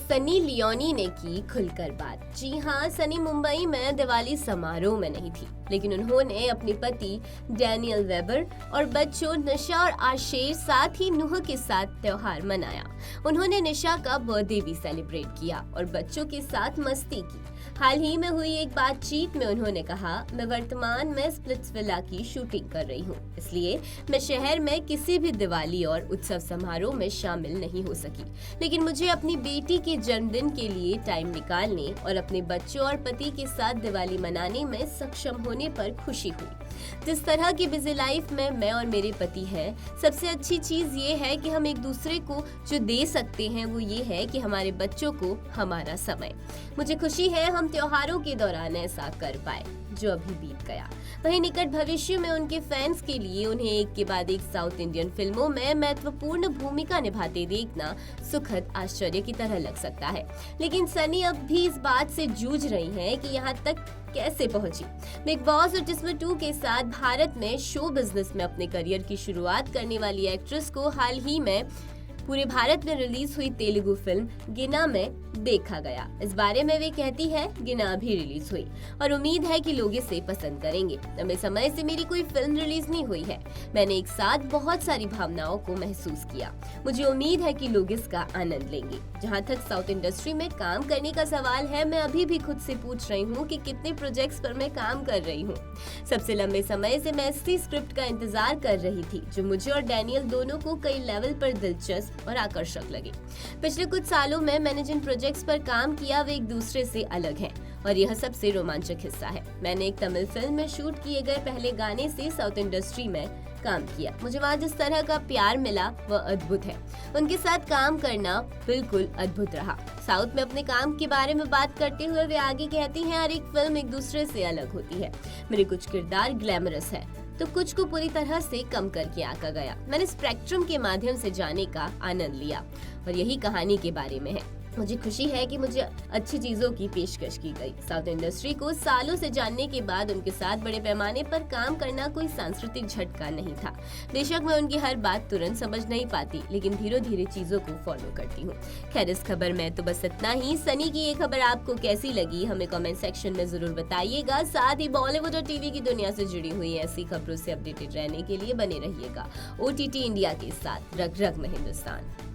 Sunny Leone ने की खुलकर बात। जी हाँ, सनी मुंबई में दिवाली समारोह में नहीं थी, लेकिन उन्होंने अपने पति डैनियल वेबर और बच्चों निशा और आशीष साथ ही नुह के साथ त्योहार मनाया। उन्होंने निशा का बर्थडे भी सेलिब्रेट किया और बच्चों के साथ मस्ती की। हाल ही में हुई एक बातचीत में उन्होंने कहा, मैं वर्तमान में स्प्लिट्सविला की शूटिंग कर रही हूँ, इसलिए मैं शहर में किसी भी दिवाली और उत्सव समारोह में शामिल नहीं हो सकी, लेकिन मुझे अपनी बेटी के जन्मदिन के लिए टाइम निकालने और अपने बच्चों और पति के साथ दिवाली मनाने में सक्षम होने पर खुशी हुई। जिस तरह की बिजी लाइफ में मैं और मेरे पति हैं, सबसे अच्छी चीज ये है कि हम एक दूसरे को जो दे सकते हैं वो ये है कि हमारे बच्चों को हमारा समय। मुझे खुशी है हम त्योहारों के दौरान ऐसा कर पाए जो अभी बीत गया। वहीं निकट भविष्य में उनके फैंस के लिए उन्हें एक के बाद एक साउथ इंडियन फिल्मों में महत्वपूर्ण भूमिका निभाते देखना सुखद आश्चर्य की तरह लग सकता है। लेकिन सनी अब भी इस बात से जूझ रही हैं कि यहाँ तक कैसे पहुंची। बिग बॉस और जिस्म 2 के साथ भारत में शो बिजनेस में अपने करियर की शुरुआत करने वाली एक्ट्रेस को हाल ही में पूरे भारत में रिलीज हुई तेलुगु फिल्म गिना में देखा गया। इस बारे में वे कहती है, गिना अभी रिलीज हुई और उम्मीद है कि लोग इसे पसंद करेंगे। लंबे समय से मेरी कोई फिल्म रिलीज नहीं हुई है। मैंने एक साथ बहुत सारी भावनाओं को महसूस किया। मुझे उम्मीद है कि लोग इसका आनंद लेंगे। जहाँ तक साउथ इंडस्ट्री में काम करने का सवाल है, मैं अभी भी खुद से पूछ रही हूँ कि कितने प्रोजेक्ट्स पर मैं काम कर रही हूँ। सबसे लंबे समय से मैं ऐसी स्क्रिप्ट का इंतजार कर रही थी जो मुझे और डैनियल दोनों को कई लेवल पर दिलचस्प और आकर्षक लगे। पिछले कुछ सालों में मैंने जिन प्रोजेक्ट्स पर काम किया वे एक दूसरे से अलग हैं और यह सबसे रोमांचक हिस्सा है। मैंने एक तमिल फिल्म में शूट किए गए पहले गाने से साउथ इंडस्ट्री में काम किया। मुझे वहाँ जिस तरह का प्यार मिला वह अद्भुत है। उनके साथ काम करना बिल्कुल अद्भुत रहा। साउथ में अपने काम के बारे में बात करते हुए वे आगे कहती हैं, हर एक फिल्म एक दूसरे से अलग होती है। मेरे कुछ किरदार ग्लैमरस है तो कुछ को पूरी तरह से कम करके आंका गया। मैंने स्पेक्ट्रम के माध्यम से जाने का आनंद लिया और यही कहानी के बारे में है। मुझे खुशी है कि मुझे अच्छी चीजों की पेशकश की गई। साउथ इंडस्ट्री को सालों से जानने के बाद उनके साथ बड़े पैमाने पर काम करना कोई सांस्कृतिक झटका नहीं था। बेशक मैं उनकी हर बात तुरंत समझ नहीं पाती, लेकिन धीरे धीरे चीजों को फॉलो करती हूँ। खैर, इस खबर में तो बस इतना ही। सनी की ये खबर आपको कैसी लगी हमें कमेंट सेक्शन में जरूर बताइएगा। साथ ही बॉलीवुड और टीवी की दुनिया से जुड़ी हुई ऐसी खबरों से अपडेटेड रहने के लिए बने रहिएगा OTT इंडिया के साथ। रग रग में हिंदुस्तान।